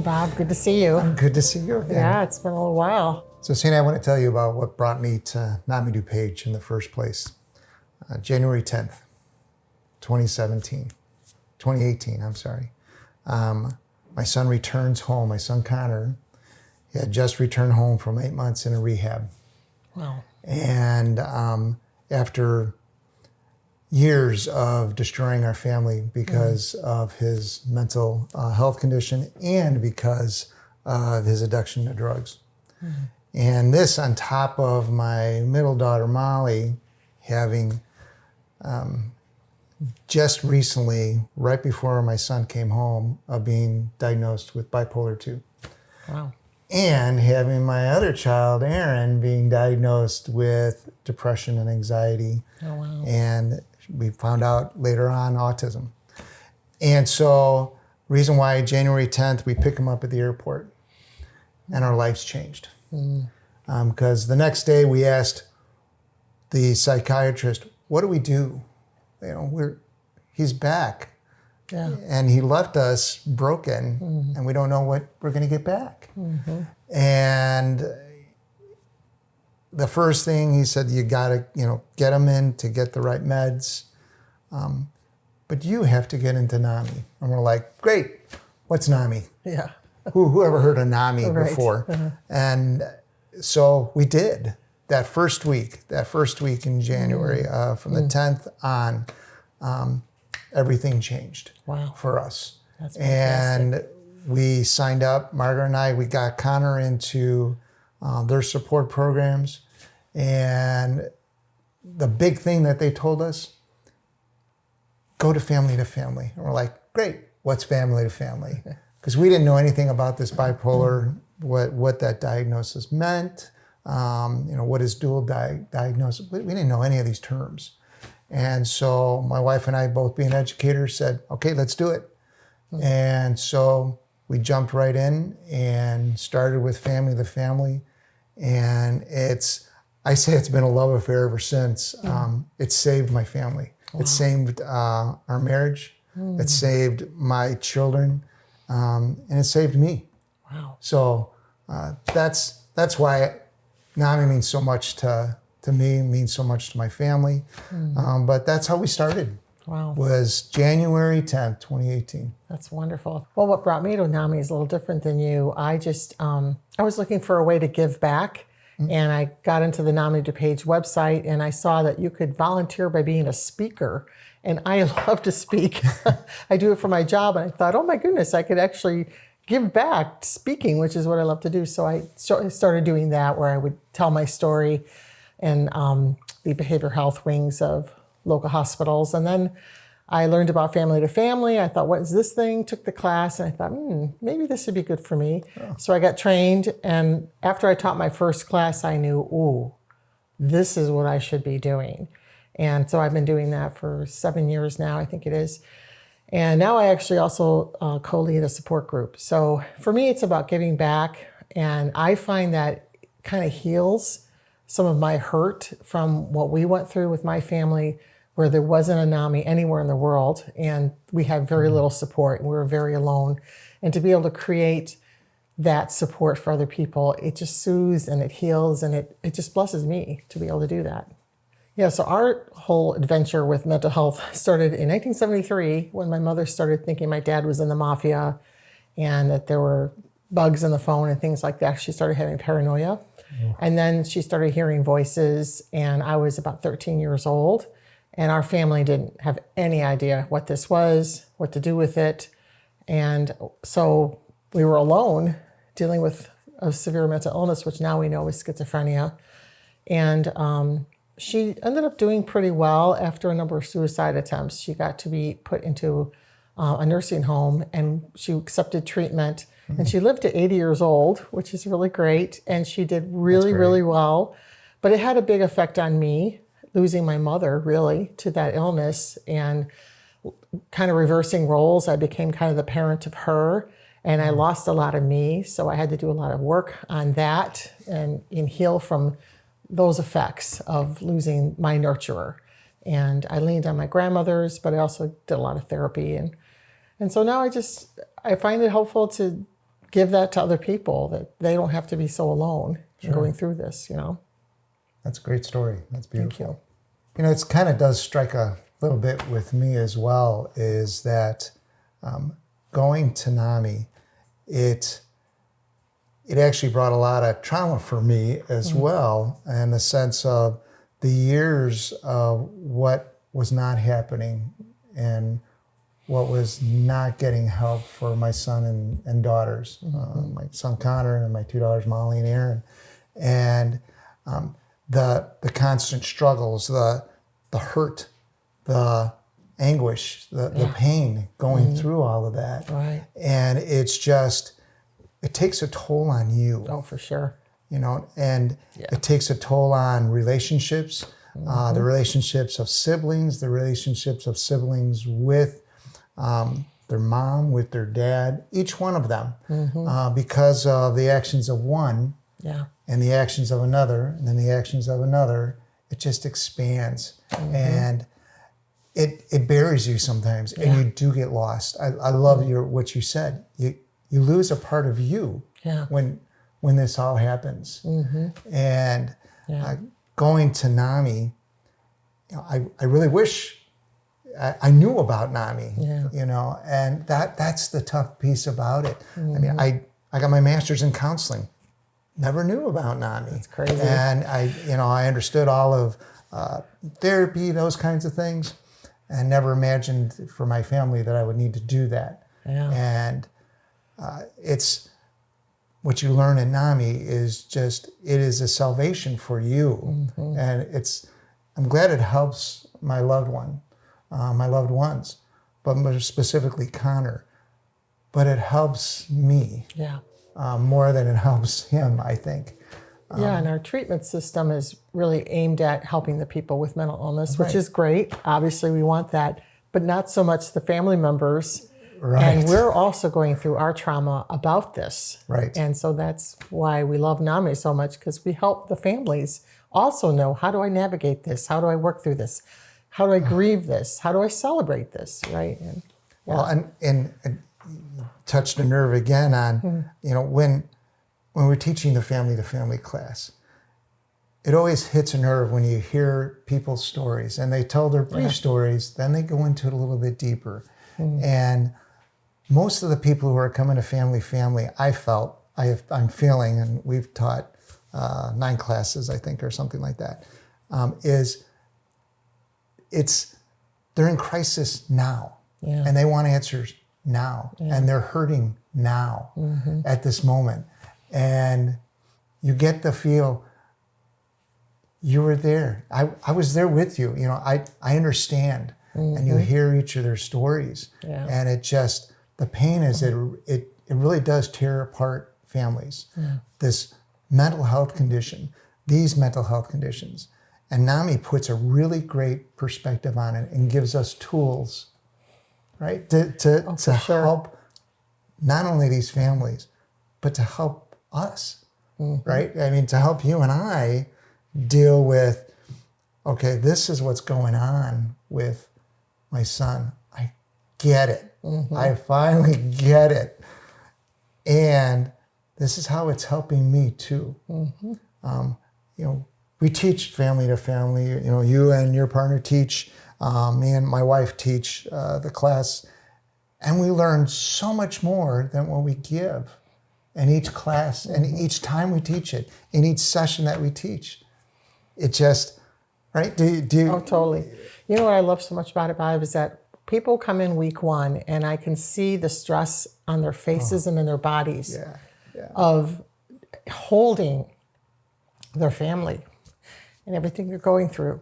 Bob. Good to see you. Good to see you again. Yeah, it's been a little while. So, Sandy, I want to tell you about what brought me to NAMI DuPage in the first place. January 10th, 2018, I'm sorry. My son returns home, my son Connor. He had just returned home from 8 months in a rehab. Wow. And after years of destroying our family because of his mental health condition and because of his addiction to drugs. And this on top of my middle daughter, Molly, having just recently, right before my son came home, being diagnosed with bipolar 2. Wow. And having my other child, Aaron, being diagnosed with depression and anxiety. Oh, wow. And we found out later on autism. And so, reason why January 10th, we pick him up at the airport and our lives changed. Because the next day we asked the psychiatrist, what do we do? You know, he's back. Yeah. And he left us broken, and we don't know what we're going to get back. And the first thing he said, you got to, get him in to get the right meds. But you have to get into NAMI. And we're like, great, what's NAMI? Yeah. Who ever heard of NAMI Right. before? And so we did that first week in January, from the 10th on, everything changed. Wow. For us. That's fantastic. And we signed up, Margaret and I, we got Connor into their support programs. And the big thing that they told us, go to family to family. And we're like, great, what's family to family? Because we didn't know anything about this bipolar, what that diagnosis meant, what is dual diagnosis. We didn't know any of these terms. And so my wife and I, both being educators, said, okay, let's do it. And so we jumped right in and started with family to family. And I say it's been a love affair ever since. It saved my family. Wow. It saved our marriage. It saved my children. And it saved me. Wow. So that's why NAMI means so much to me, means so much to my family. But that's how we started. Wow. Was January 10th, 2018. That's wonderful. Well, what brought me to NAMI is a little different than you. I just, I was looking for a way to give back. And I got into the NAMI DuPage website and I saw that you could volunteer by being a speaker. And I love to speak. I do it for my job. And I thought, oh my goodness, I could actually give back speaking, which is what I love to do. So I started doing that, where I would tell my story in the behavioral health wings of local hospitals. And then I learned about family to family. I thought, what is this thing? Took the class and I thought, maybe this would be good for me. Oh. So I got trained. And after I taught my first class, I knew, this is what I should be doing. And so I've been doing that for 7 years now, I think it is. And now I actually also co-lead a support group. So for me, it's about giving back. And I find that kind of heals some of my hurt from what we went through with my family, where there wasn't a NAMI anywhere in the world. And we had very little support. And we were very alone. And to be able to create that support for other people, it just soothes and it heals. And it just blesses me to be able to do that. Yeah, so our whole adventure with mental health started in 1973 when my mother started thinking my dad was in the mafia and that there were bugs in the phone and things like that. She started having paranoia. And then she started hearing voices, and I was about 13 years old. And our family didn't have any idea what this was, what to do with it. And so we were alone dealing with a severe mental illness, which now we know is schizophrenia. And she ended up doing pretty well after a number of suicide attempts. She got to be put into a nursing home, and she accepted treatment. And she lived to 80 years old, which is really great. And she did really, really well. But it had a big effect on me, losing my mother, really, to that illness. And kind of reversing roles, I became kind of the parent of her. And I lost a lot of me. So I had to do a lot of work on that and heal from those effects of losing my nurturer. And I leaned on my grandmothers, but I also did a lot of therapy. And so now I find it helpful to give that to other people, that they don't have to be so alone in going through this, That's a great story. That's beautiful. Thank you. It's kind of does strike a little bit with me as well, is that going to NAMI, it actually brought a lot of trauma for me as well, in the sense of the years of what was not happening and what was not getting help for my son and daughters, my son Connor and my two daughters Molly and Aaron, and the constant struggles, the hurt, the anguish, the pain going through all of that, Right. and it takes a toll on you. Oh, for sure. And it takes a toll on relationships, the relationships of siblings, the relationships of siblings with their mom, with their dad, each one of them, because of the actions of one and the actions of another, and then the actions of another. It just expands and it buries you sometimes, and you do get lost. I love what you said. You lose a part of you when this all happens. And going to NAMI, I really wish I knew about NAMI, and that's the tough piece about it. I mean, I got my master's in counseling, never knew about NAMI. That's crazy. And I understood all of therapy, those kinds of things, and never imagined for my family that I would need to do that. Yeah. And it's what you learn in NAMI is it is a salvation for you, and I'm glad it helps my loved ones, but more specifically Connor. But it helps me more than it helps him, I think. And our treatment system is really aimed at helping the people with mental illness, which is great. Obviously, we want that, but not so much the family members. Right. And we're also going through our trauma about this. Right. And so that's why we love NAMI so much, because we help the families also know, how do I navigate this? How do I work through this? How do I grieve this? How do I celebrate this? Right. And, Well, and touched a nerve again on, when we're teaching the family-to-family class, it always hits a nerve when you hear people's stories, and they tell their brief stories, then they go into it a little bit deeper. And most of the people who are coming to family, I'm feeling, and we've taught 9 classes, I think, or something like that, they're in crisis now, and they want answers now, and they're hurting now at this moment. And you get the feel, you were there. I was there with you. I understand. And you hear each of their stories. And the pain is it really does tear apart families. This mental health condition, these mental health conditions. And NAMI puts a really great perspective on it and gives us tools, right? To help not only these families, but to help us, right? I mean, to help you and I deal with, okay, this is what's going on with my son. I get it. I finally get it. And this is how it's helping me too. We teach family to family. You and your partner teach. Me and my wife teach the class. And we learn so much more than what we give in each class and each time we teach it, in each session that we teach. It just, right? Do you? Oh, totally. You know what I love so much about it, Bob, is that people come in week 1 and I can see the stress on their faces and in their bodies of holding their family and everything they're going through.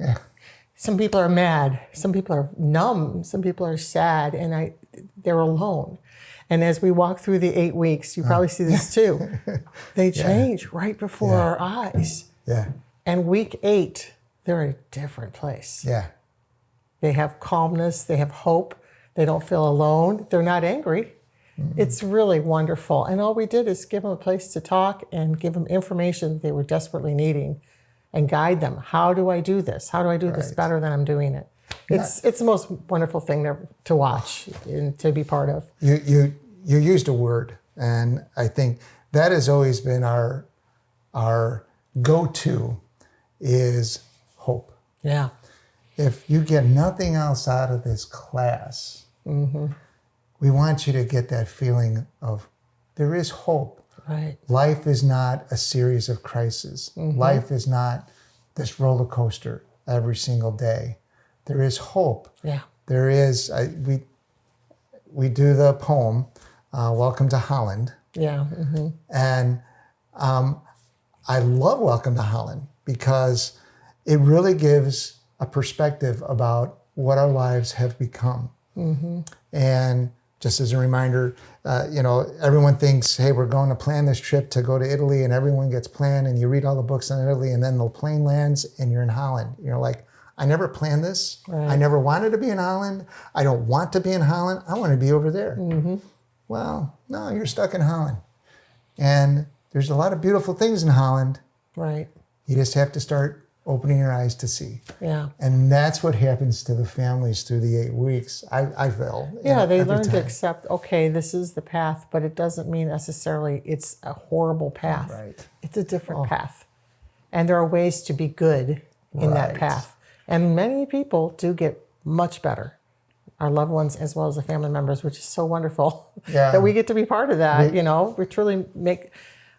Some people are mad, some people are numb, some people are sad, and they're alone. And as we walk through the 8 weeks, you probably see this too. They change right before our eyes. And week 8, they're in a different place. They have calmness, they have hope, they don't feel alone, they're not angry. It's really wonderful. And all we did is give them a place to talk and give them information they were desperately needing and guide them. How do I do this? How do I do this better than I'm doing it? It's the most wonderful thing to watch and to be part of. You used a word And I think that has always been our go-to is hope. Yeah. If you get nothing else out of this class, we want you to get that feeling of there is hope. Right. Life is not a series of crises. Life is not this roller coaster every single day. There is hope. Yeah. There is, we do the poem, Welcome to Holland. Yeah. And I love Welcome to Holland because it really gives a perspective about what our lives have become. And just as a reminder, everyone thinks, hey, we're going to plan this trip to go to Italy, and everyone gets planned, and you read all the books on Italy, and then the plane lands, and you're in Holland. You're like, I never planned this. Right. I never wanted to be in Holland. I don't want to be in Holland. I want to be over there. Well, no, you're stuck in Holland. And there's a lot of beautiful things in Holland. Right. You just have to start opening your eyes to see. Yeah. And that's what happens to the families through the 8 weeks, I feel. Yeah, they every learn to time. accept, okay, this is the path, but it doesn't mean necessarily it's a horrible path. Right. It's a different path. And there are ways to be good in that Right. path. And many people do get much better. Our loved ones as well as the family members, which is so wonderful Yeah. that we get to be part of that. We truly make,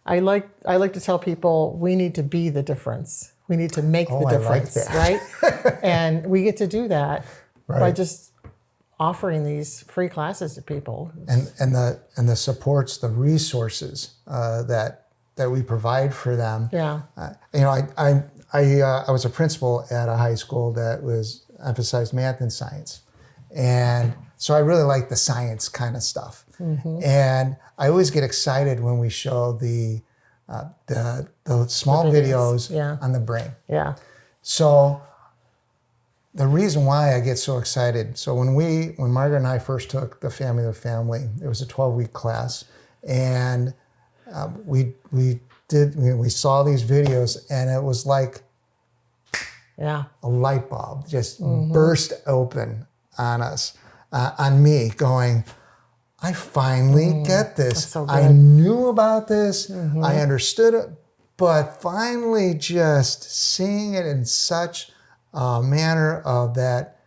I like to tell people we need to be the difference. We need to make the I like difference, that. right? And we get to do that by Right. just offering these free classes to people. And the supports, the resources that we provide for them. Yeah. I was a principal at a high school that was emphasized math and science, and so I really like the science kind of stuff. And I always get excited when we show the small videos Yeah. on the brain. Yeah. So the reason why I get so excited, so when Margaret and I first took the Family to Family, it was a 12-week class, and we saw these videos, and it was like Yeah. a light bulb just burst open on us, on me, going, I finally get this. so good. I knew about this. I understood it, but finally just seeing it in such a manner of that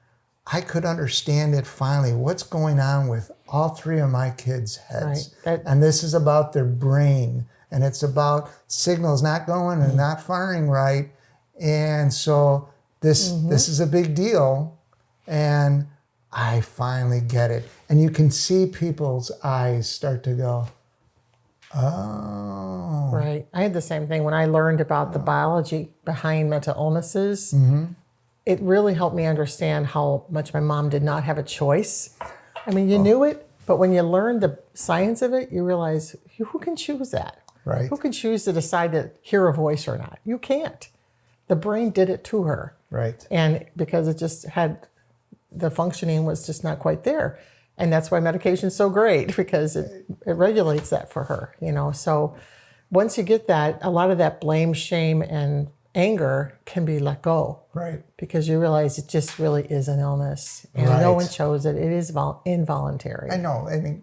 I could understand it finally. What's going on with all three of my kids' heads? Right. And this is about their brain, and it's about signals not going and not firing right. And so this is a big deal, and I finally get it. And you can see people's eyes start to go, oh. Right. I had the same thing when I learned about the biology behind mental illnesses. It really helped me understand how much my mom did not have a choice. I mean, you knew it, but when you learn the science of it, you realize who can choose that? Right. Who can choose to decide to hear a voice or not? You can't. The brain did it to her. Right. And because it just had, the functioning was just not quite there. And that's why medication's so great, because it regulates that for her, So once you get that, a lot of that blame, shame, and anger can be let go. Right. Because you realize it just really is an illness. And Right. no one chose it. It is involuntary. I know. I mean,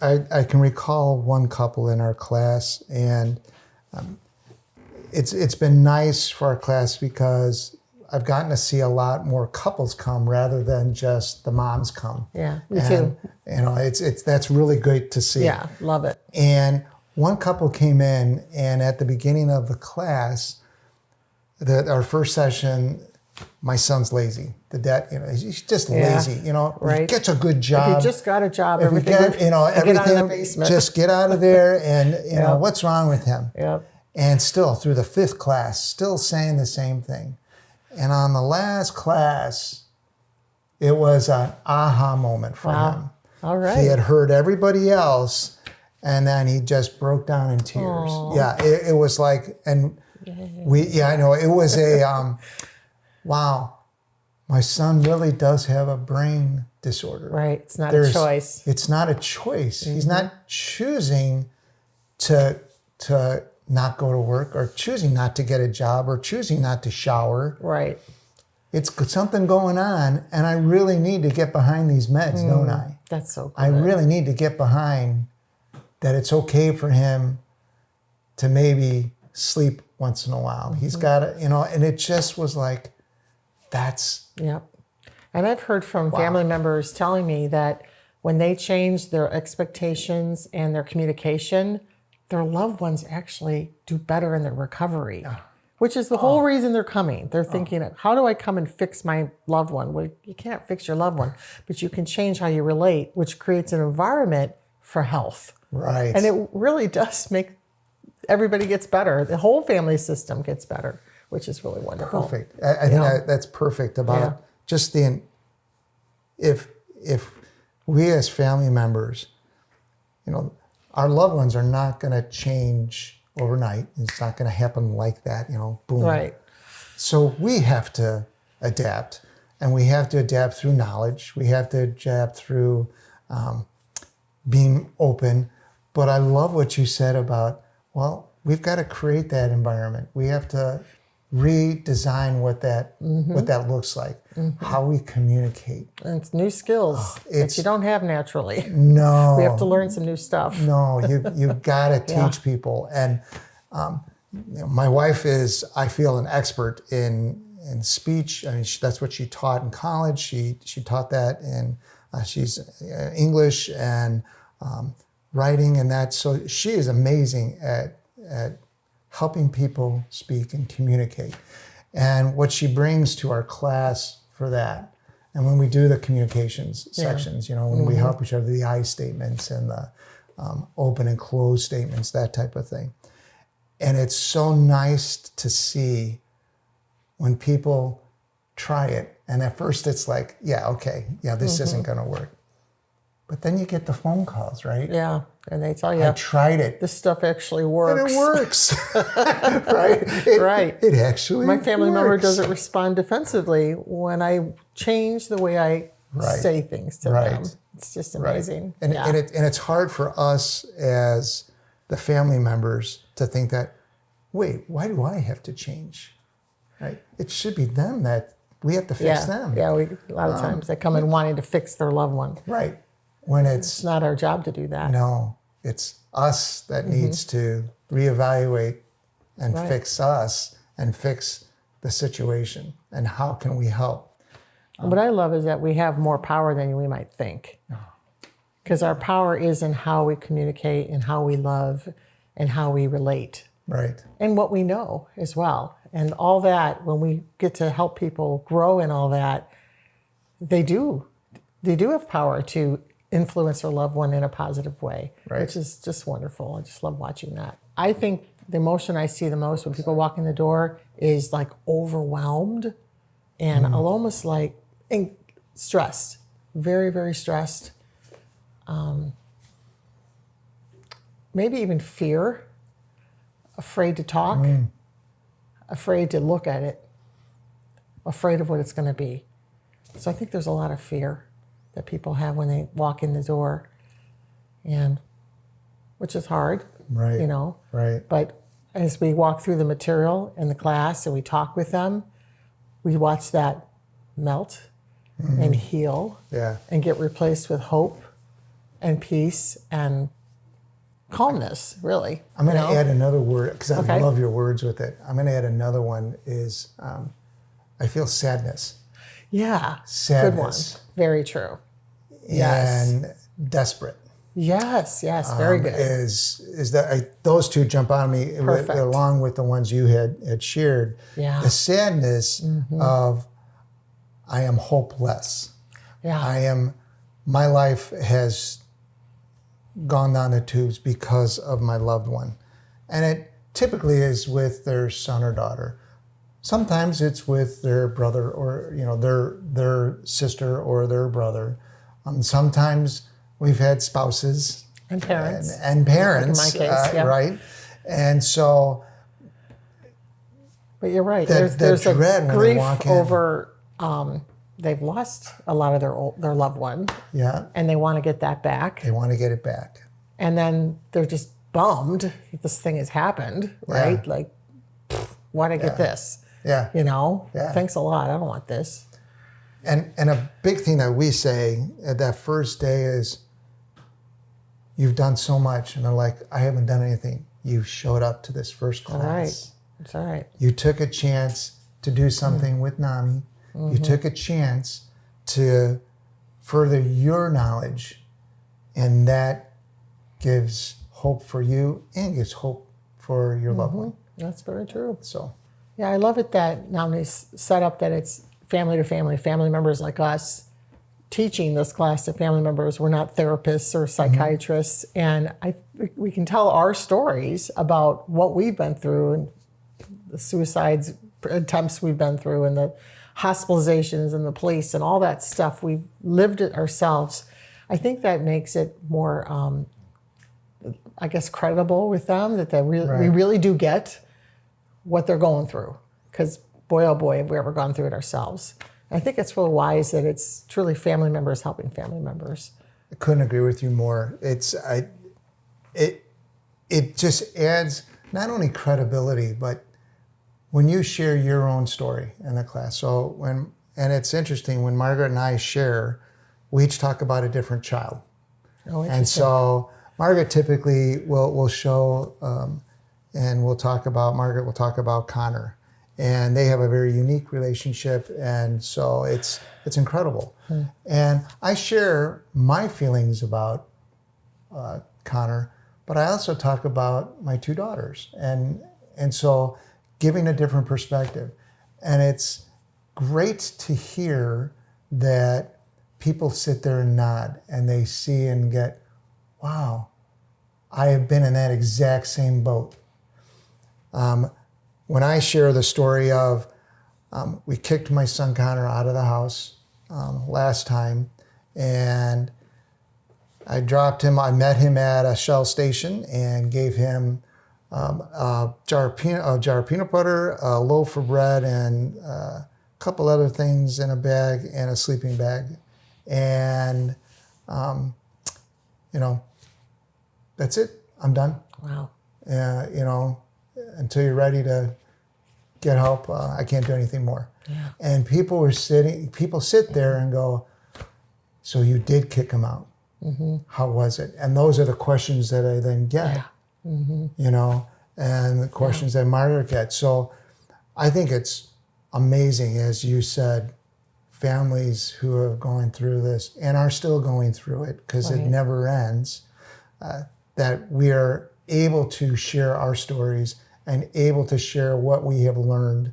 I can recall one couple in our class, and it's been nice for our class because I've gotten to see a lot more couples come rather than just the moms come. Yeah, me And, too. That's really great to see. Yeah, love it. And one couple came in, and at the beginning of the class, our first session, my son's lazy. The dad, he's just lazy. right. He gets a good job. If you just got a job, If you everything get, would get out of everything, the basement. just get out of there. And what's wrong with him? Yep. And still, through the 5th class, still saying the same thing. And on the last class, it was an aha moment for him. All right. He had heard everybody else, and then he just broke down in tears. Aww. Yeah, it was like, and I know, it was a, wow, my son really does have a brain disorder. Right. It's not a choice. It's not a choice. He's not choosing to not go to work, or choosing not to get a job, or choosing not to shower. Right. It's something going on, and I really need to get behind these meds, don't I? That's so good. I really need to get behind that it's okay for him to maybe sleep once in a while. He's got to, and it just was like, that's. Yep. And I've heard from family members telling me that when they change their expectations and their communication, their loved ones actually do better in their recovery, which is the whole reason they're coming. They're thinking, how do I come and fix my loved one? Well, you can't fix your loved one, but you can change how you relate, which creates an environment for health. Right. And it really does make everybody gets better. The whole family system gets better, which is really wonderful. Perfect. I think that's perfect about just if we as family members, our loved ones are not going to change overnight. It's not going to happen like that, boom. Right. So we have to adapt, and we have to adapt through knowledge. We have to adapt through being open. But I love what you said about, well, we've got to create that environment. We have to redesign what that looks like, how we communicate. And it's new skills that you don't have naturally. No. We have to learn some new stuff. No, you've got to teach people. And my wife is, I feel, an expert in speech. I mean, that's what she taught in college. She taught that in, she's English and writing and that. So she is amazing at helping people speak and communicate. And what she brings to our class for that, and when we do the communications sections, when we help each other, the I statements and the open and closed statements, that type of thing. And it's so nice to see when people try it. And at first it's like, this isn't going to work. But then you get the phone calls, right? Yeah, and they tell you, I tried it. This stuff actually works. And it works, right? Right. It actually My family member works. doesn't respond defensively when I change the way I say things to them. It's just amazing. And it's hard for us as the family members to think that, wait, why do I have to change? Right? It should be them that we have to fix them. Yeah, a lot of times they come in wanting to fix their loved one. Right. When It's not our job to do that. No, it's us that needs to reevaluate and fix us and fix the situation. And how can we help? What I love is that we have more power than we might think. Because our power is in how we communicate and how we love and how we relate. Right. And what we know as well. And all that, when we get to help people grow in all that, they do have power to influence their loved one in a positive way, which is just wonderful. I just love watching that. I think the emotion I see the most when people walk in the door is like overwhelmed and almost like stressed, very, very stressed. Maybe even fear, afraid to talk, afraid to look at it, afraid of what it's going to be. So I think there's a lot of fear that people have when they walk in the door, and which is hard, Right. Right. But as we walk through the material in the class and we talk with them, we watch that melt and heal and get replaced with hope and peace and calmness, really. I'm going to add another word because I love your words with it. I'm going to add another one is I feel sadness. Yeah. Sadness. Good one. Very true. Yes. And desperate. Yes, very good. Is that those two jump on me along with the ones you had shared. Yeah. The sadness of I am hopeless. Yeah. My life has gone down the tubes because of my loved one. And it typically is with their son or daughter. Sometimes it's with their brother or their sister or their brother. Sometimes we've had spouses and parents. And parents, in my case, right? And so, but you're right. That there's a dread when grief they walk in. over they've lost a lot of their loved one. Yeah. And they want to get that back. They want to get it back. And then they're just bummed that this thing has happened, right? Like, why'd I get this? Yeah. Thanks a lot. I don't want this. And a big thing that we say at that first day is, you've done so much. And they're like, I haven't done anything. You showed up to this first class. All right. It's all right. You took a chance to do something with NAMI. You took a chance to further your knowledge, and that gives hope for you and gives hope for your loved one. That's very true. So, Yeah, I love it that NAMI's set up that it's family to family, family members like us teaching this class to family members. We're not therapists or psychiatrists, and we can tell our stories about what we've been through and the suicides attempts we've been through and the hospitalizations and the police and all that stuff. We've lived it ourselves. I think that makes it more, I guess, credible with them that we really do get what they're going through. Because boy, oh boy, have we ever gone through it ourselves. I think it's really wise that it's truly family members helping family members. I couldn't agree with you more. It just adds not only credibility, but when you share your own story in the class. And it's interesting, when Margaret and I share, we each talk about a different child. Oh, and so Margaret typically will show, and Margaret will talk about Connor. And they have a very unique relationship, and so it's incredible. And I share my feelings about Connor, but I also talk about my two daughters, and so giving a different perspective. And it's great to hear that people sit there and nod, and they see and get, wow, I have been in that exact same boat. When I share the story of, we kicked my son Connor out of the house last time, and I met him at a Shell station and gave him a jar of peanut butter, a loaf of bread, and a couple other things in a bag and a sleeping bag. And, that's it. I'm done. Wow. Until you're ready to get help, I can't do anything more. Yeah. And people sit there and go, so you did kick him out. How was it? And those are the questions that I then get, and the questions that Margaret gets. So I think it's amazing, as you said, families who have gone through this and are still going through it, because it never ends, that we are able to share our stories and able to share what we have learned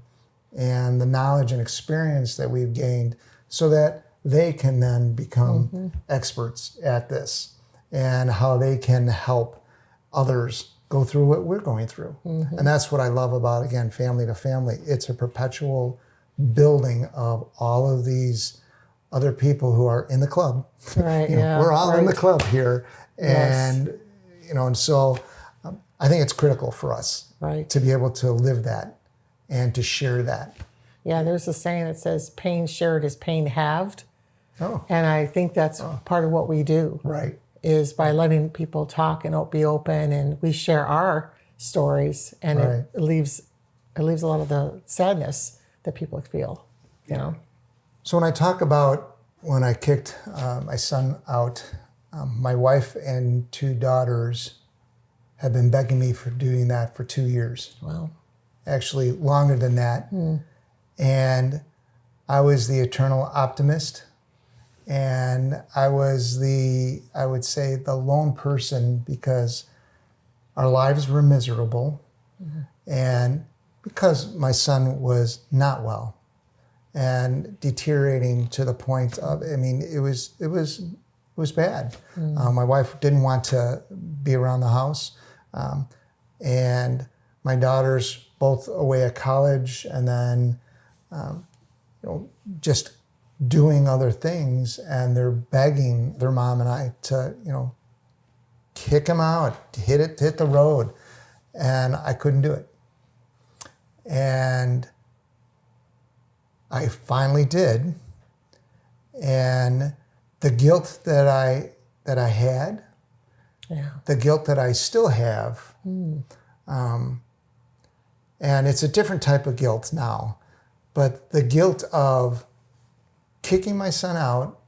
and the knowledge and experience that we've gained, so that they can then become experts at this and how they can help others go through what we're going through. And that's what I love about, again, family to family. It's a perpetual building of all of these other people who are in the club. Right. We're all in the club here. And, and so I think it's critical for us to be able to live that and to share that. Yeah, there's a saying that says pain shared is pain halved. Oh. And I think that's part of what we do. Right. Is by letting people talk and be open, and we share our stories, and it leaves a lot of the sadness that people feel, So when I talk about when I kicked my son out, my wife and two daughters have been begging me for doing that for 2 years. Wow. Actually, longer than that. And I was the eternal optimist. And I was I would say, the lone person, because our lives were miserable. And because my son was not well and deteriorating to the point of, it was bad. My wife didn't want to be around the house. And my daughters both away at college, and then, just doing other things, and they're begging their mom and I to, kick him out, hit the road. And I couldn't do it. And I finally did. And the guilt that I had, the guilt that I still have, and it's a different type of guilt now, but the guilt of kicking my son out,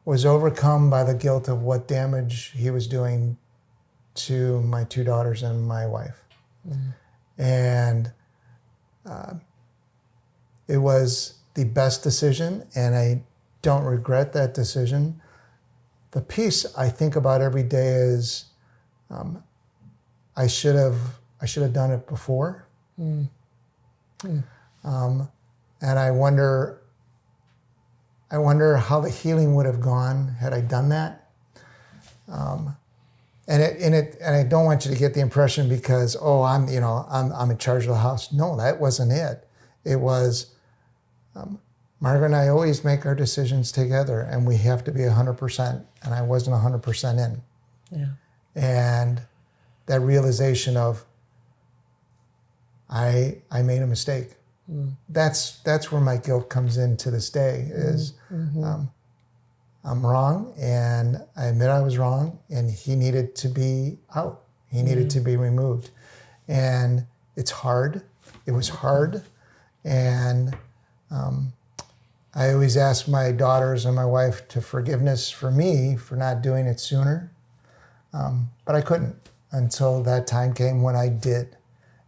was overcome by the guilt of what damage he was doing to my 2 daughters and my wife. And it was the best decision, and I don't regret that decision. The piece I think about every day is I should have done it before. And I wonder how the healing would have gone had I done that. And I don't want you to get the impression because I'm in charge of the house. No, that wasn't it. It was Margaret and I always make our decisions together, and we have to be 100%. And I wasn't 100% in. Yeah. And that realization of I made a mistake. That's where my guilt comes in to this day. Is I'm wrong, and I admit I was wrong, and he needed to be out. He needed to be removed. And it's hard. It was hard. And I always ask my daughters and my wife to forgiveness for me for not doing it sooner. But I couldn't until that time came when I did.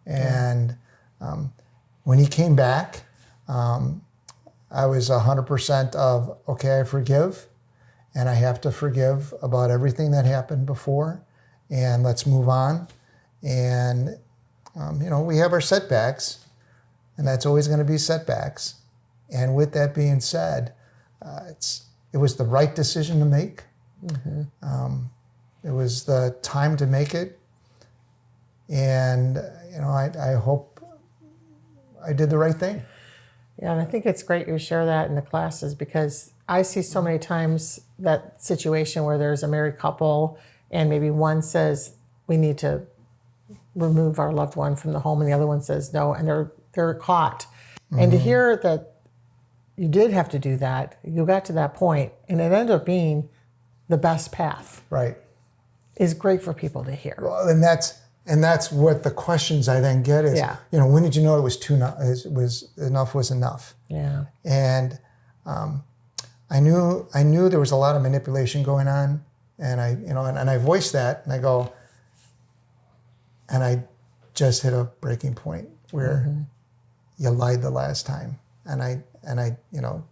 And when he came back, I was 100% of, okay, I forgive. And I have to forgive about everything that happened before, and let's move on. And, we have our setbacks, and that's always going to be setbacks. And with that being said, it was the right decision to make. It was the time to make it. And, I hope I did the right thing. Yeah, and I think it's great you share that in the classes, because I see so many times that situation where there's a married couple and maybe one says we need to remove our loved one from the home and the other one says no, and they're caught. And to hear that you did have to do that, you got to that point, and it ended up being the best path. Right. Is great for people to hear. Well, and that's what the questions I then get is, when did you know it was enough was enough? Yeah. And I knew there was a lot of manipulation going on, and I voiced that, and I go, and I just hit a breaking point where you lied the last time, and I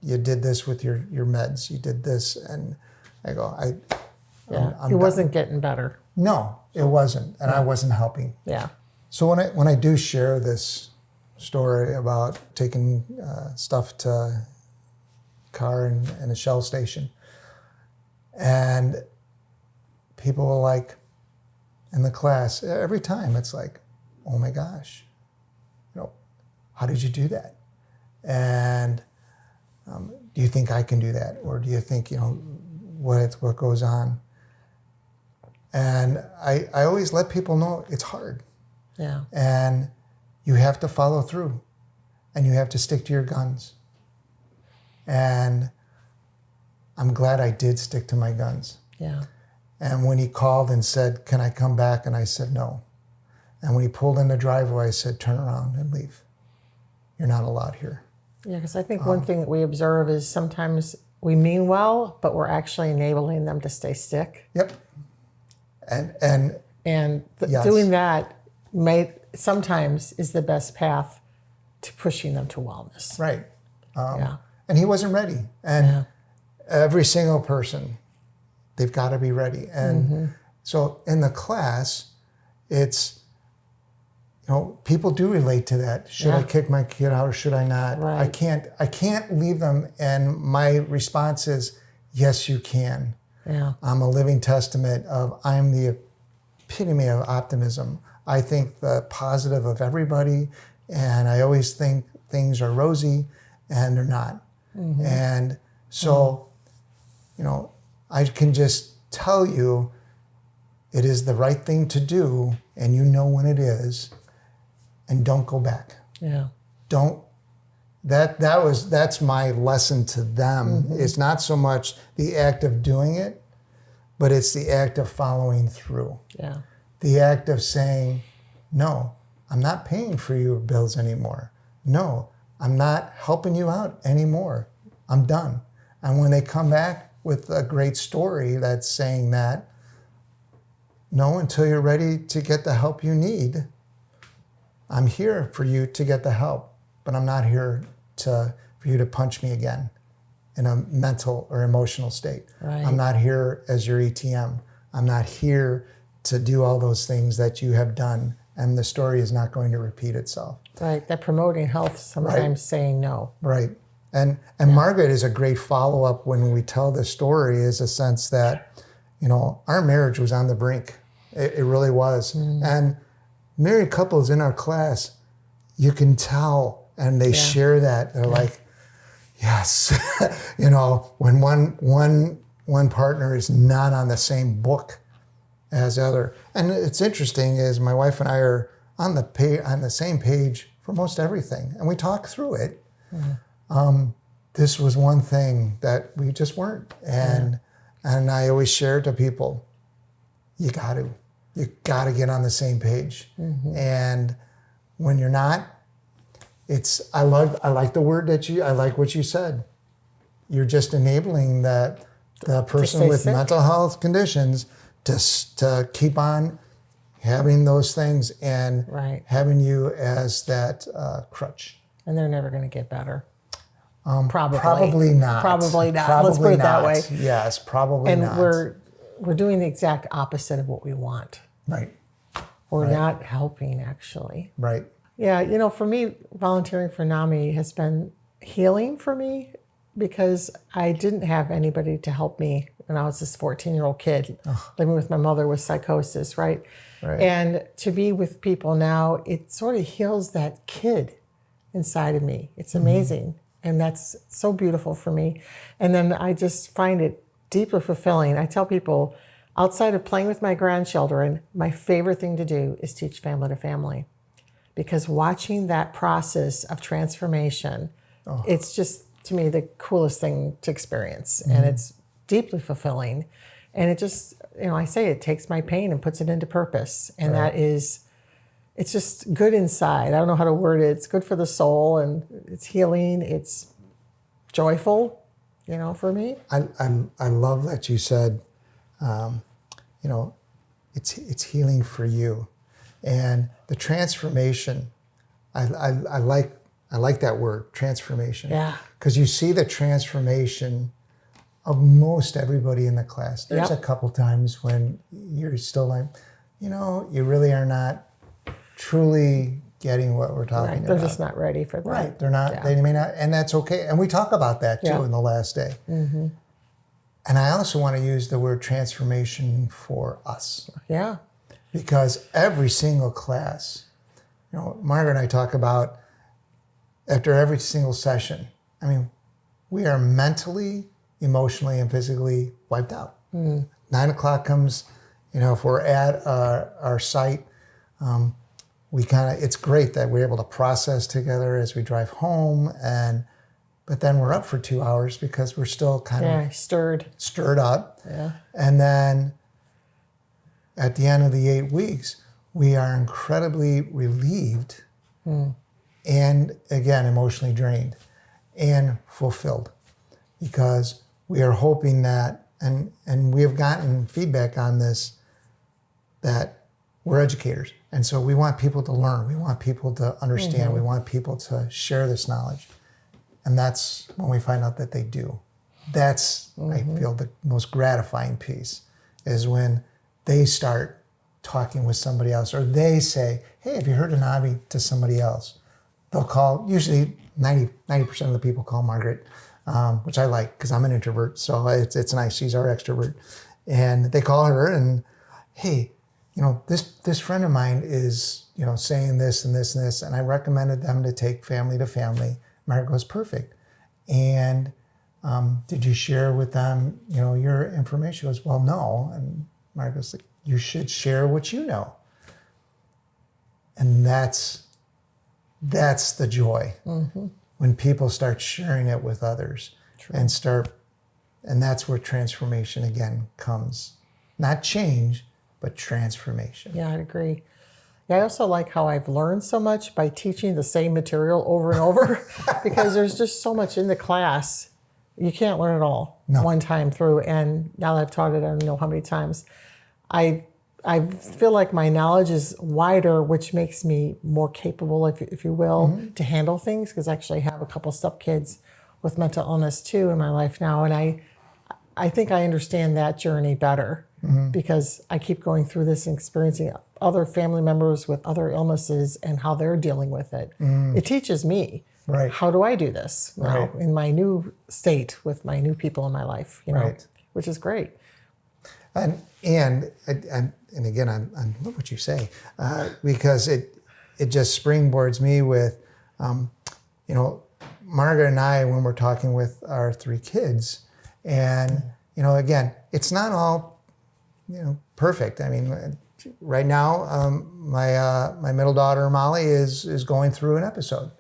you did this with your meds, you did this, and I go, I'm it wasn't getting better. No, it wasn't, and I wasn't helping. Yeah. So when I do share this story about taking stuff to car in a Shell station, and people are like, in the class, every time it's like, oh my gosh, how did you do that? And do you think I can do that? Or do you think, what goes on? And I always let people know it's hard. Yeah. And you have to follow through, and you have to stick to your guns. And I'm glad I did stick to my guns. Yeah. And when he called and said, can I come back? And I said, no. And when he pulled in the driveway, I said, turn around and leave. You're not allowed here. Yeah, because I think one thing that we observe is sometimes we mean well, but we're actually enabling them to stay sick. Yep. And yes. Doing that sometimes is the best path to pushing them to wellness. Right. And he wasn't ready. And every single person, they've got to be ready. And so in the class, it's, people do relate to that. Should I kick my kid out or should I not? Right. I can't leave them. And my response is, yes, you can. Yeah. I'm a living testament of, I'm the epitome of optimism. I think the positive of everybody, and I always think things are rosy, and they're not. And so, I can just tell you it is the right thing to do, and you know when it is, and don't go back. Yeah. Don't. That's my lesson to them. It's not so much the act of doing it, but it's the act of following through. Yeah. The act of saying, no, I'm not paying for your bills anymore. No, I'm not helping you out anymore. I'm done. And when they come back, with a great story that's saying that, no, until you're ready to get the help you need, I'm here for you to get the help, but I'm not here for you to punch me again in a mental or emotional state. Right. I'm not here as your ATM. I'm not here to do all those things that you have done, and the story is not going to repeat itself. Right. That promoting health, sometimes saying no. Right. And Margaret is a great follow-up when we tell this story, is a sense that, our marriage was on the brink. It really was. And married couples in our class, you can tell, and they share that. They're like, yes, when one partner is not on the same book as the other. And it's interesting is my wife and I are on the same page for most everything, and we talk through it. This was one thing that we just weren't, and I always share to people, you got to get on the same page. And when you're not, I like the word I like what you said. You're just enabling the person with mental health conditions to keep on having those things and having you as that crutch. And they're never going to get better. Probably not. Probably not. Let's put it that way. Yes, probably not. And we're doing the exact opposite of what we want. Right. We're not helping, actually. Right. Yeah, for me, volunteering for NAMI has been healing for me, because I didn't have anybody to help me when I was this 14-year-old kid living with my mother with psychosis, right? And to be with people now, it sort of heals that kid inside of me. It's amazing. And that's so beautiful for me. And then I just find it deeply fulfilling. I tell people, outside of playing with my grandchildren, my favorite thing to do is teach family to family. Because watching that process of transformation, it's just, to me, the coolest thing to experience. And it's deeply fulfilling. And it just, I say it takes my pain and puts it into purpose. And that is, it's just good inside. I don't know how to word it. It's good for the soul, and it's healing. It's joyful, for me. I love that you said, it's healing for you. And the transformation, I like that word, transformation. Yeah. Because you see the transformation of most everybody in the class. There's a couple times when you're still like, you really are not truly getting what we're talking about. They're just not ready for that. Right. They're not, they may not, and that's okay. And we talk about that too in the last day. And I also want to use the word transformation for us. Yeah. Because every single class, Margaret and I talk about, after every single session, we are mentally, emotionally, and physically wiped out. 9 o'clock comes, if we're at our site, it's great that we're able to process together as we drive home, but then we're up for 2 hours because we're still kind of stirred up. Yeah. And then at the end of the 8 weeks, we are incredibly relieved and, again, emotionally drained and fulfilled, because we are hoping that, and we have gotten feedback on this, that we're educators. And so we want people to learn. We want people to understand. We want people to share this knowledge. And that's when we find out that they do. That's, I feel, the most gratifying piece, is when they start talking with somebody else, or they say, hey, have you heard of NAMI, to somebody else. They'll call, usually 90% of the people call Margaret, which I like because I'm an introvert. So it's nice. She's our extrovert. And they call her and, hey, this friend of mine is, saying this and this and this, and I recommended them to take family to family. Margaret goes, perfect. And did you share with them, your information? She goes, well, no. And Margaret goes, you should share what you know. And that's the joy. When people start sharing it with others. True. And that's where transformation again comes. Not change, but transformation. Yeah, I'd agree. Yeah, I also like how I've learned so much by teaching the same material over and over because there's just so much in the class You can't learn it all one time through. And now that I've taught it, I don't know how many times, I feel like my knowledge is wider, which makes me more capable, if you will, to handle things. Because actually I have a couple stepkids with mental illness too in my life now. And I think I understand that journey better because I keep going through this and experiencing other family members with other illnesses and how they're dealing with it. It teaches me, how do I do this now in my new state with my new people in my life, you know, which is great. And again, I love what you say because it just springboards me with, you know, Margaret and I, when we're talking with our 3 kids, and, you know, again, it's not all, you know, perfect. I mean, right now, my middle daughter, Molly, is going through an episode.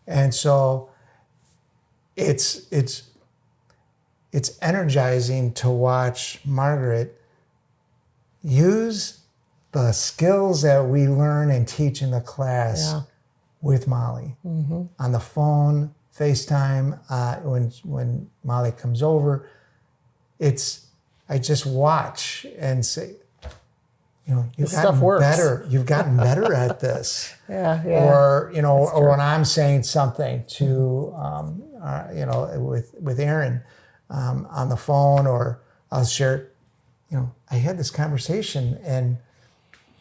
And so it's energizing to watch Margaret use the skills that we learn and teach in the class with Molly on the phone, FaceTime, when Molly comes over. I just watch and say, you know, you've gotten better. You've gotten better at this. Or, you know, or when I'm saying something to, you know, with Aaron on the phone, or I'll share, you know, I had this conversation and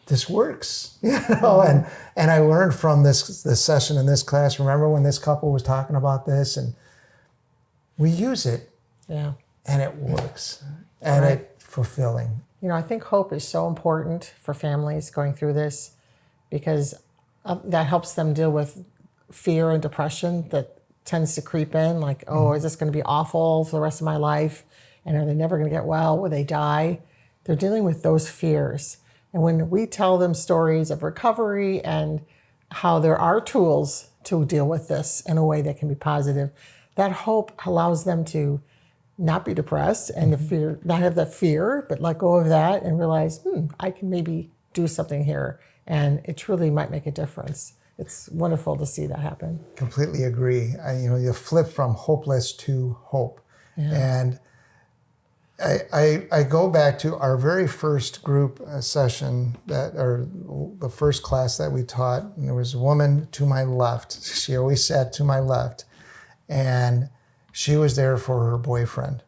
this works, you know, and I learned from this session in this class. Remember when this couple was talking about this, and we use it, and it works, and it's fulfilling. You know, I think hope is so important for families going through this because that helps them deal with fear and depression that tends to creep in. Like, oh, is this going to be awful for the rest of my life? And are they never going to get well? Will they die? They're dealing with those fears. And when we tell them stories of recovery and how there are tools to deal with this in a way that can be positive, that hope allows them to not be depressed and not have that fear, but let go of that and realize, I can maybe do something here. And it truly might make a difference. It's wonderful to see that happen. Completely agree. You know, you flip from hopeless to hope. And I go back to our very first group session or the first class that we taught, and there was a woman to my left. She always sat to my left, and she was there for her boyfriend.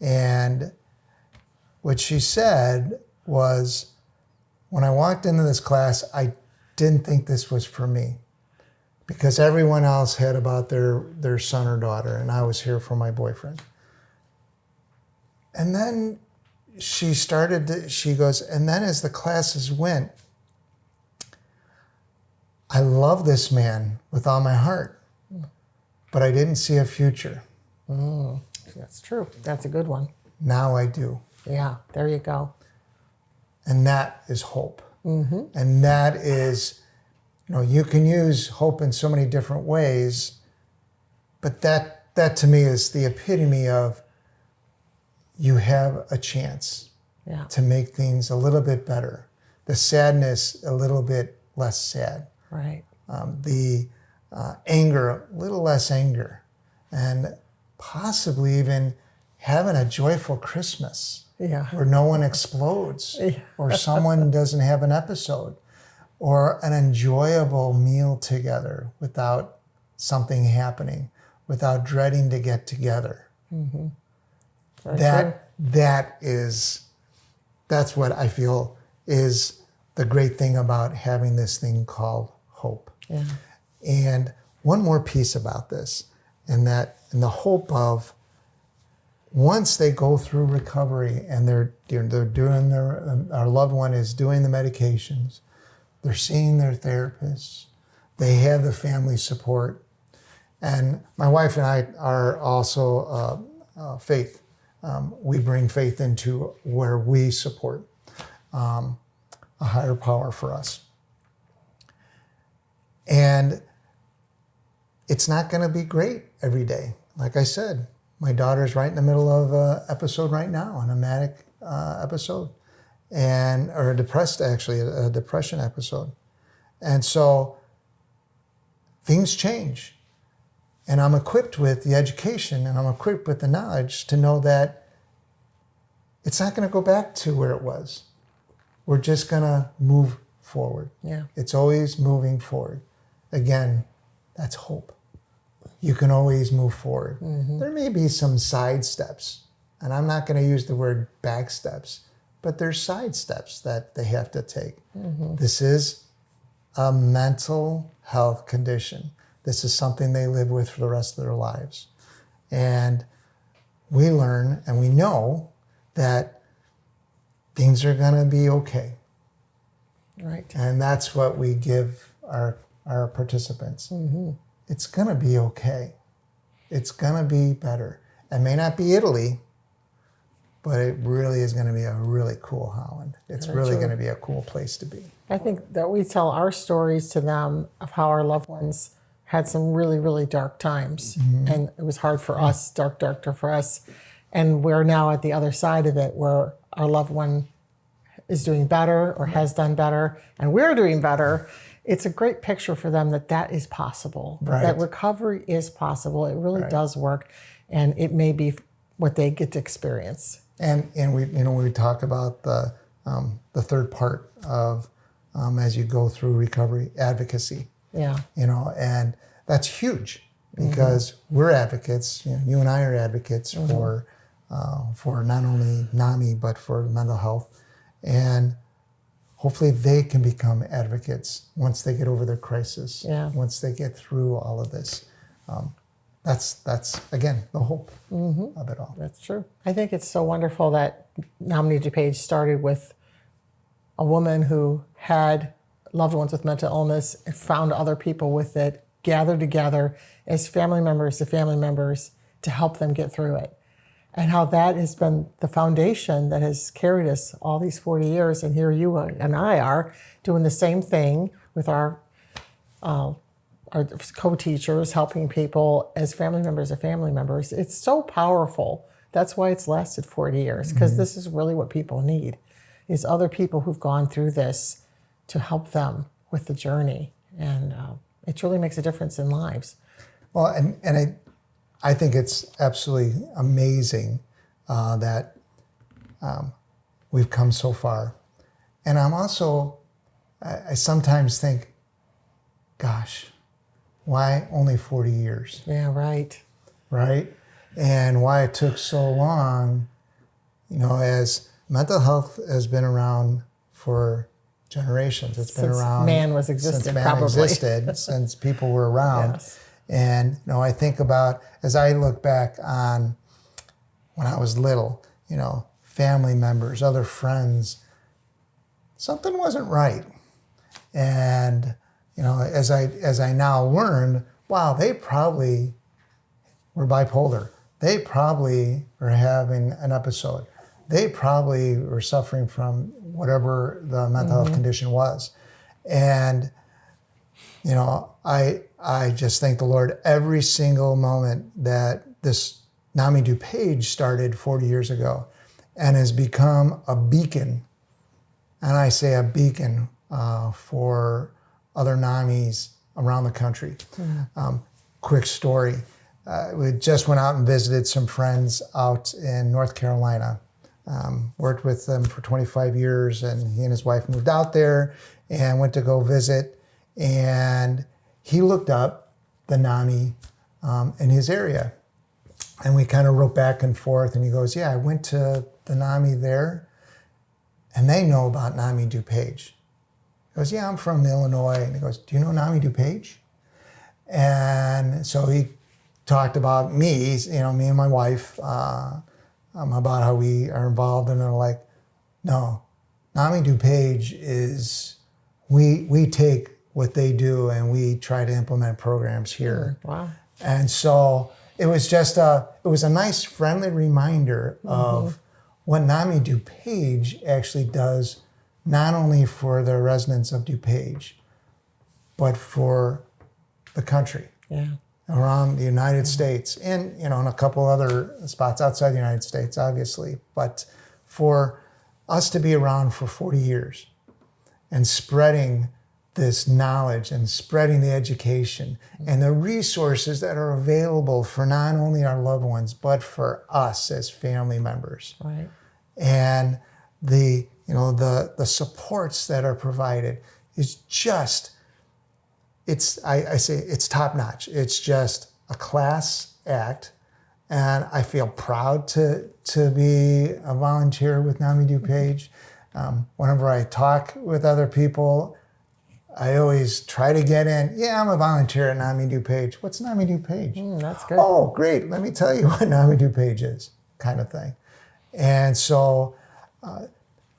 And what she said was, when I walked into this class, I didn't think this was for me because everyone else had about their son or daughter, and I was here for my boyfriend. And then she goes, and then as the classes went, I love this man with all my heart, but I didn't see a future. That's true. That's a good one. Now I do. Yeah, there you go. And that is hope. And that is, you know, you can use hope in so many different ways, but that to me is the epitome of you have a chance to make things a little bit better. The sadness a little bit less sad. Right. The anger a little less anger. And possibly even having a joyful Christmas where no one explodes or someone doesn't have an episode, or an enjoyable meal together without something happening, without dreading to get together. That's what I feel is the great thing about having this thing called hope. And one more piece about this, and the hope of once they go through recovery and they're doing our loved one is doing the medications, they're seeing their therapists, they have the family support, and my wife and I are also faith. We bring faith into where we support a higher power for us. And it's not going to be great every day. Like I said, my daughter's right in the middle of an episode right now, an manic episode, or a depression episode. And so things change. And I'm equipped with the education and I'm equipped with the knowledge to know that it's not going to go back to where it was. We're just going to move forward. Yeah. It's always moving forward. Again, that's hope. You can always move forward. There may be some side steps, and I'm not going to use the word back steps, but there's side steps that they have to take. This is a mental health condition. This is something they live with for the rest of their lives. And we learn and we know that things are going to be okay. Right. And that's what we give our participants. It's going to be okay. It's going to be better. It may not be Italy, but it really is going to be a really cool Holland. It's really going to be a cool place to be. I think that we tell our stories to them of how our loved ones had some really, really dark times. And it was hard for us, dark for us. And we're now at the other side of it where our loved one is doing better or has done better, and we're doing better. It's a great picture for them that is possible, that recovery is possible. It really does work, and it may be what they get to experience. And we talk about the third part of as you go through recovery, advocacy. Yeah. And that's huge because we're advocates. You and I are advocates for not only NAMI but for mental health, and hopefully they can become advocates once they get over their crisis. Yeah. Once they get through all of this. That's again the hope of it all. That's true. I think it's so wonderful that NAMI DuPage started with a woman who had loved ones with mental illness and found other people with it, gathered together as family members to help them get through it. And how that has been the foundation that has carried us all these 40 years. And here you and I are doing the same thing with our co-teachers, helping people as family members of family members. It's so powerful. That's why it's lasted 40 years, because this is really what people need, is other people who've gone through this to help them with the journey. And it truly makes a difference in lives. Well, and I think it's absolutely amazing that we've come so far. And I'm also, I sometimes think, gosh, why only 40 years? Yeah, right. Right? And why it took so long, as mental health has been around for generations. It's been around man was existed, since man probably. existed, since people were around. Yes. And I think about, as I look back on when I was little, family members, other friends, something wasn't right. And as I now learned, wow, they probably were bipolar. They probably were having an episode. They probably were suffering from whatever the mental health condition was. And I just thank the Lord every single moment that this NAMI DuPage started 40 years ago and has become a beacon. And I say a beacon for other NAMIs around the country. Quick story. We just went out and visited some friends out in North Carolina. Worked with them for 25 years, and he and his wife moved out there and went to go visit. And he looked up the NAMI in his area. And we kind of wrote back and forth, and he goes, yeah, I went to the NAMI there, and they know about NAMI DuPage. He goes, yeah, I'm from Illinois. And he goes, do you know NAMI DuPage? And so he talked about me, me and my wife, about how we are involved, and they're like, no, NAMI DuPage is, we take what they do and we try to implement programs here. Wow. And so it was just it was a nice friendly reminder of what NAMI DuPage actually does, not only for the residents of DuPage, but for the country. Yeah. Around the United States and, in a couple other spots outside the United States, obviously. But for us to be around for 40 years and spreading this knowledge and spreading the education and the resources that are available for not only our loved ones, but for us as family members. Right. And the supports that are provided is just, I say it's top notch. It's just a class act. And I feel proud to be a volunteer with NAMI DuPage. Whenever I talk with other people, I always try to get in. Yeah, I'm a volunteer at NAMI DuPage. What's NAMI DuPage? That's good. Oh, great. Let me tell you what NAMI DuPage is, kind of thing. And so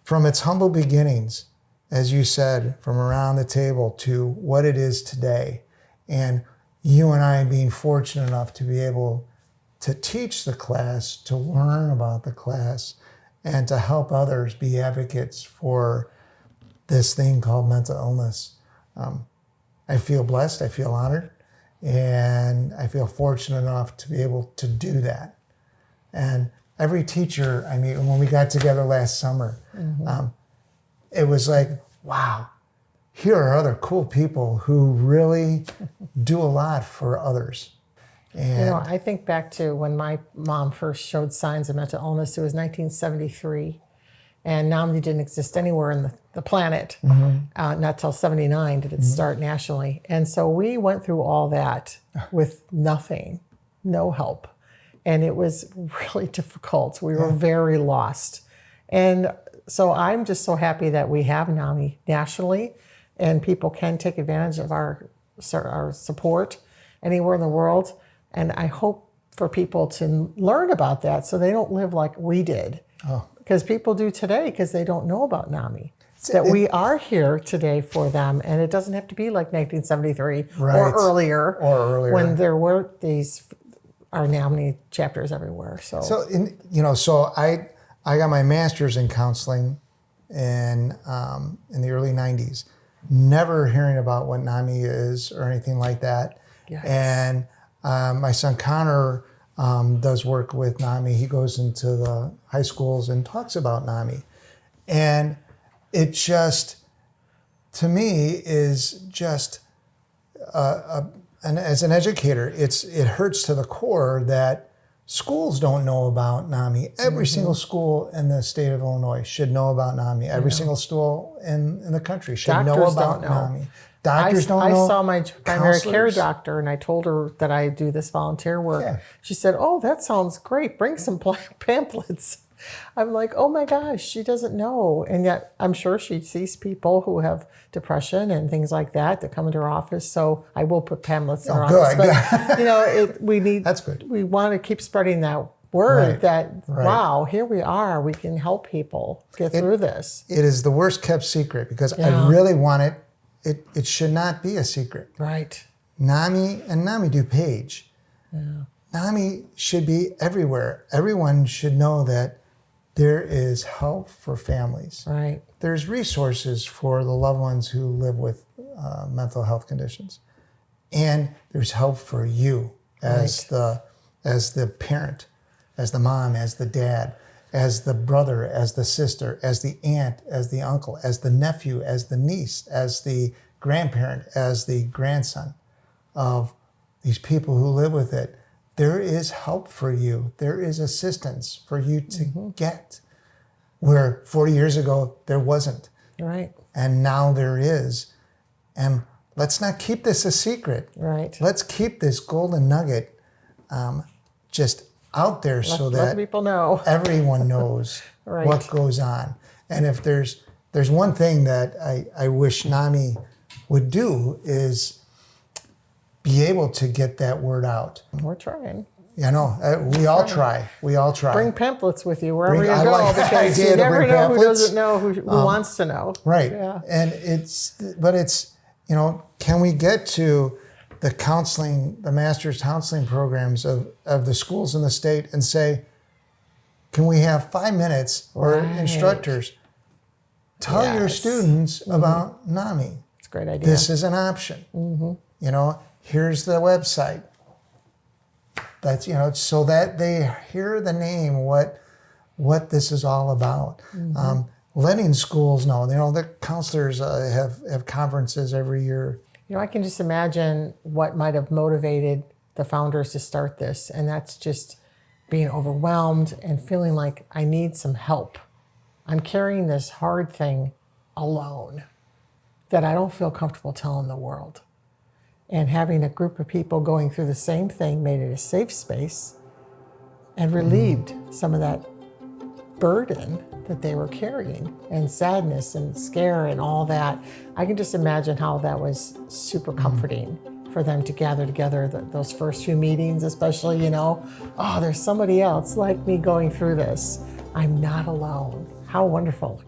from its humble beginnings, as you said, from around the table to what it is today, and you and I being fortunate enough to be able to teach the class, to learn about the class, and to help others be advocates for this thing called mental illness. I feel blessed, I feel honored, and I feel fortunate enough to be able to do that. And every teacher I meet, when we got together last summer, it was like, wow, here are other cool people who really do a lot for others. And I think back to when my mom first showed signs of mental illness. It was 1973. And NAMI didn't exist anywhere in the planet. Not till 79 did it start nationally. And so we went through all that with nothing, no help. And it was really difficult. We were very lost. And so I'm just so happy that we have NAMI nationally, and people can take advantage of our support anywhere in the world. And I hope for people to learn about that so they don't live like we did. Because people do today because they don't know about NAMI. That we are here today for them, and it doesn't have to be like 1973 or earlier. When there were our NAMI chapters everywhere. So I got my master's in counseling in the early 90s. Never hearing about what NAMI is or anything like that. Yes. And my son Connor does work with NAMI. He goes into the high schools and talks about NAMI. And it just, to me, is just, and as an educator, it hurts to the core that schools don't know about NAMI. Every single school in the state of Illinois should know about NAMI. Every single school in the country should know about NAMI. Doctors don't know. I saw my primary care doctor, and I told her that I do this volunteer work. Yeah. She said, "Oh, that sounds great. Bring some pamphlets." I'm like, "Oh my gosh, she doesn't know." And yet I'm sure she sees people who have depression and things like that come into her office. So I will put pamphlets in her office. But, we need, that's good. We want to keep spreading that word wow, here we are. We can help people get through this. It is the worst kept secret because I really want it. It should not be a secret. Right. NAMI and NAMI DuPage. NAMI should be everywhere. Everyone should know that there is help for families. Right. There's resources for the loved ones who live with mental health conditions. And there's help for you as the parent, as the mom, as the dad, as the brother, as the sister, as the aunt, as the uncle, as the nephew, as the niece, as the grandparent, as the grandson of these people who live with it. There is help for you. There is assistance for you to get where 40 years ago there wasn't. Right. And now there is. And let's not keep this a secret. Right. Let's keep this golden nugget just out there so that let people know. Everyone knows what goes on. And if there's one thing that I wish NAMI would do is be able to get that word out. We're trying. We all try. We all try. Bring pamphlets with you wherever you go, because you never know who doesn't know, who wants to know. Right. Yeah. And can we get to the counseling, the master's counseling programs of the schools in the state and say, can we have 5 minutes or instructors tell your students about NAMI? It's a great idea. This is an option. Here's the website. That's, so that they hear the name, what this is all about. letting schools know. The counselors have conferences every year. I can just imagine what might have motivated the founders to start this, and that's just being overwhelmed and feeling like I need some help. I'm carrying this hard thing alone that I don't feel comfortable telling the world. And having a group of people going through the same thing made it a safe space and relieved some of that burden that they were carrying, and sadness and scare and all that. I can just imagine how that was super comforting for them to gather together those first few meetings, especially, oh, there's somebody else like me going through this. I'm not alone. How wonderful.